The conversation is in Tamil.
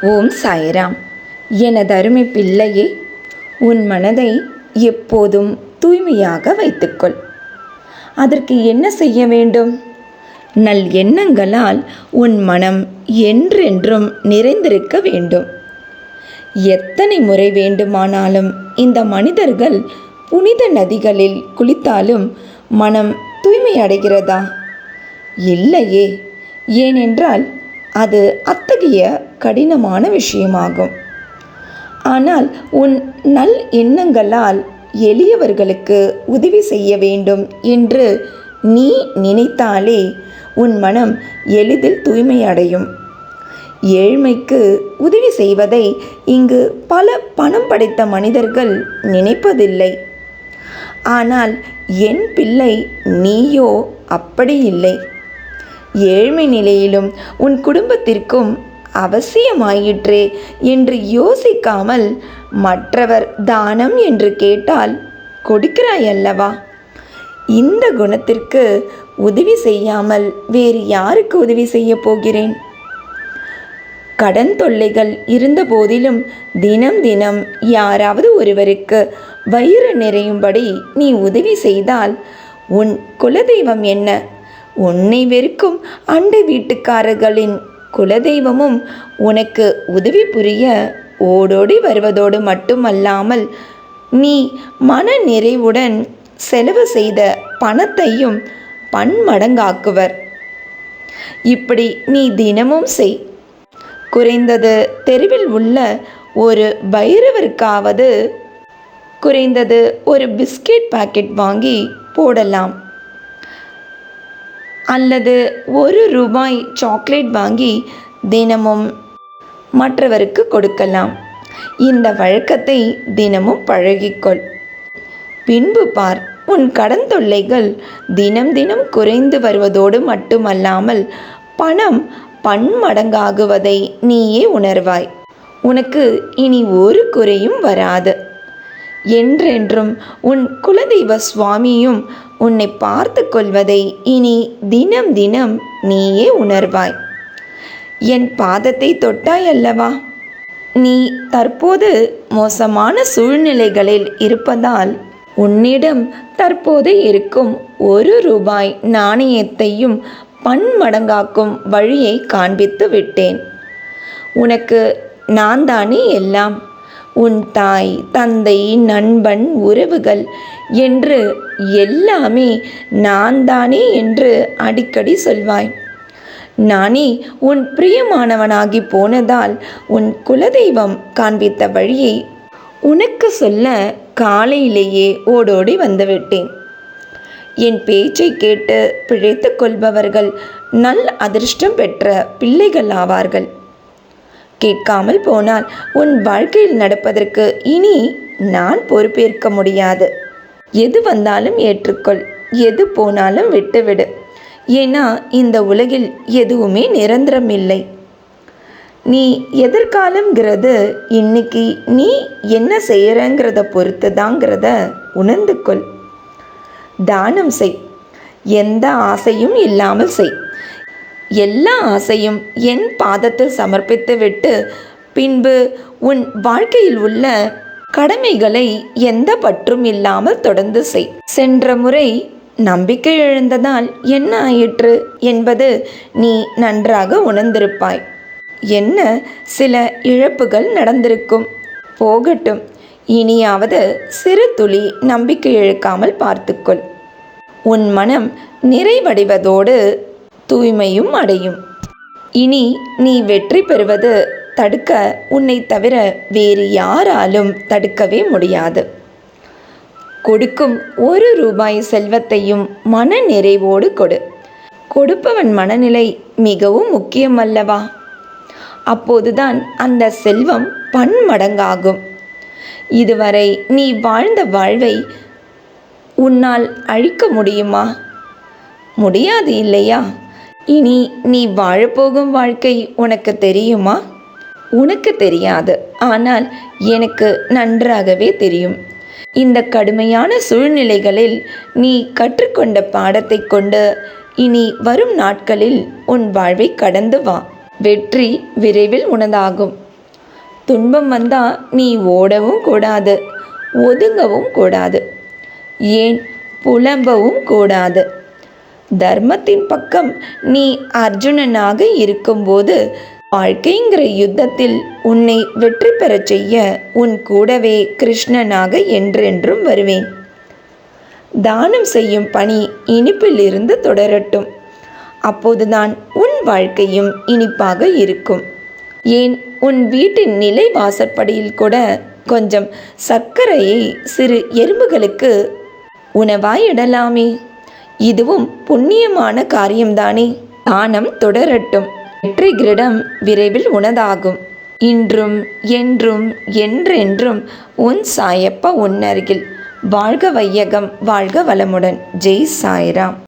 ஓம் சாய்ராம். எனதருமை பிள்ளையே, உன் மனதை எப்போதும் தூய்மையாக வைத்துக்கொள். அதற்கு என்ன செய்ய வேண்டும்? நல் எண்ணங்களால் உன் மனம் என்றென்றும் நிறைந்திருக்க வேண்டும். எத்தனை முறை வேண்டுமானாலும் இந்த மனிதர்கள் புனித நதிகளில் குளித்தாலும் மனம் தூய்மை அடைகிறதா? இல்லையே. ஏனென்றால் அது அத்தகைய கடினமான விஷயமாகும். ஆனால் உன் நல் எண்ணங்களால் எளியவர்களுக்கு உதவி செய்ய வேண்டும் என்று நீ நினைத்தாலே உன் மனம் எளிதில் தூய்மையடையும். ஏழ்மைக்கு உதவி செய்வதை இங்கு பல பணம் படைத்த மனிதர்கள் நினைப்பதில்லை. ஆனால் என் பிள்ளை, நீயோ அப்படி இல்லை. ஏழ்மை நிலையிலும் உன் குடும்பத்திற்கும் அவசியமாயிற்றே என்று யோசிக்காமல் மற்றவர் தானம் என்று கேட்டால் கொடுக்கிறாயல்லவா? இந்த குணத்திற்கு உதவி செய்யாமல் வேறு யாருக்கு உதவி செய்ய போகிறேன்? கடன் தொல்லைகள் இருந்த போதிலும் தினம் தினம் யாராவது ஒருவருக்கு வயிறு நிறையும்படி நீ உதவி செய்தால் உன் குலதெய்வம் என்ன, உன்னை வெறுக்கும் அண்டை வீட்டுக்காரர்களின் குலதெய்வமும் உனக்கு உதவி புரிய ஓடோடி வருவதோடு மட்டுமல்லாமல் நீ மன நிறைவுடன் செலவு செய்த பணத்தையும் பன்மடங்காக்குவர். இப்படி நீ தினமும் செய். குறைந்தது தெருவில் உள்ள ஒரு பைரவருக்காவது குறைந்தது ஒரு பிஸ்கெட் பாக்கெட் வாங்கி போடலாம். அல்லது ₹1 சாக்லேட் வாங்கி தினமும் மற்றவருக்கு கொடுக்கலாம். இந்த வழக்கத்தை தினமும் பழகிக்கொள். பின்பு பார், உன் கடன் தொல்லைகள் தினம் தினம் குறைந்து வருவதோடு மட்டுமல்லாமல் பணம் பன்மடங்காகுவதை நீயே உணர்வாய். உனக்கு இனி ஒரு குறையும் வராது. என்றென்றும் உன் குலதெய்வ சுவாமியும் உன்னை பார்த்து கொள்வதை இனி தினம் தினம் நீயே உணர்வாய். என் பாதத்தை தொட்டாய் அல்லவா? நீ தற்போது மோசமான சூழ்நிலைகளில் இருப்பதால் உன்னிடம் தற்போது இருக்கும் ₹1 நாணயத்தையும் பன்மடங்காக்கும் வழியை காண்பித்து விட்டேன். உனக்கு நான் தானே எல்லாம். உன் தாய், தந்தை, நண்பன், உறவுகள் என்று எல்லாமே நான் தானே என்று அடிக்கடி சொல்வாய். நானே உன் பிரியமானவனாகி போனதால் உன் குலதெய்வம் காண்பித்த வழியை உனக்கு சொல்ல காலையிலேயே ஓடோடி வந்துவிட்டேன். என் பேச்சை கேட்டு பிழைத்து கொள்பவர்கள் நல் அதிர்ஷ்டம் பெற்ற பிள்ளைகள் ஆவார்கள். கேட்காமல் போனால் உன் வாழ்க்கையில் நடப்பதற்கு இனி நான் பொறுப்பேற்க முடியாது. எது வந்தாலும் ஏற்றுக்கொள், எது போனாலும் விட்டுவிடு. ஏன்னா இந்த உலகில் எதுவுமே நிரந்தரம் இல்லை. நீ எதிர்காலங்கிறது இன்னைக்கு நீ என்ன செய்யறங்கிறத பொறுத்து தாங்கிறத உணர்ந்து கொள். தானம் செய். எந்த ஆசையும் இல்லாமல் செய். எல்லா ஆசையும் என் பாதத்தில் சமர்ப்பித்து விட்டு பின்பு உன் வாழ்க்கையில் உள்ள கடமைகளை எந்த பற்றும் இல்லாமல் தொடர்ந்து செய். சென்ற முறை நம்பிக்கை இழந்ததால் என்ன ஆயிற்று என்பது நீ நன்றாக உணர்ந்திருப்பாய். என்ன சில இழப்புகள் நடந்திருக்கும். போகட்டும். இனியாவது சிறு துளி நம்பிக்கை இழக்காமல் பார்த்துக்கொள். உன் மனம் நிறைவடைவதோடு தூய்மையும் அடையும். இனி நீ வெற்றி பெறுவது தடுக்க உன்னை தவிர வேறு யாராலும் தடுக்கவே முடியாது. கொடுக்கும் ₹1 செல்வத்தையும் மன நிறைவோடு கொடு. கொடுப்பவன் மனநிலை மிகவும் முக்கியமல்லவா? அப்போதுதான் அந்த செல்வம் பன்மடங்காகும். இதுவரை நீ வாழ்ந்த வாழ்வை உன்னால் அழிக்க முடியுமா? முடியாது இல்லையா? இனி நீ வாழப்போகும் வாழ்க்கை உனக்கு தெரியுமா? உனக்கு தெரியாது. ஆனால் எனக்கு நன்றாகவே தெரியும். இந்த கடுமையான சூழ்நிலைகளில் நீ கற்றுக்கொண்ட பாடத்தை கொண்டு இனி வரும் நாட்களில் உன் வாழ்வை கடந்து வா. வெற்றி விரைவில் உனதாகும். துன்பம் வந்தா நீ ஓடவும் கூடாது, ஒதுங்கவும் கூடாது, ஏன் புலம்பவும் கூடாது. தர்மத்தின் பக்கம் நீ அர்ஜுனனாக இருக்கும்போது வாழ்க்கைங்கிற யுத்தத்தில் உன்னை வெற்றி பெறச் செய்ய உன் கூடவே கிருஷ்ணனாக என்றென்றும் வருவேன். தானம் செய்யும் பணி இனிப்பிலிருந்து தொடரட்டும். அப்போதுதான் உன் வாழ்க்கையும் இனிப்பாக இருக்கும். ஏன் உன் வீட்டின் நிலை வாசற்படியில் கூட கொஞ்சம் சர்க்கரையை சிறு எறும்புகளுக்கு உணவாயிடலாமே. இதுவும் புண்ணியமான காரியம்தானே. தானம் தொடரட்டும். வெற்றி கிரீடம் விரைவில் உனதாகும். இன்றும் என்றும் என்றென்றும் உன் சாயப்பா உன் அருகில். வாழ்க வையகம், வாழ்க வளமுடன். ஜெய் சாய்ராம்.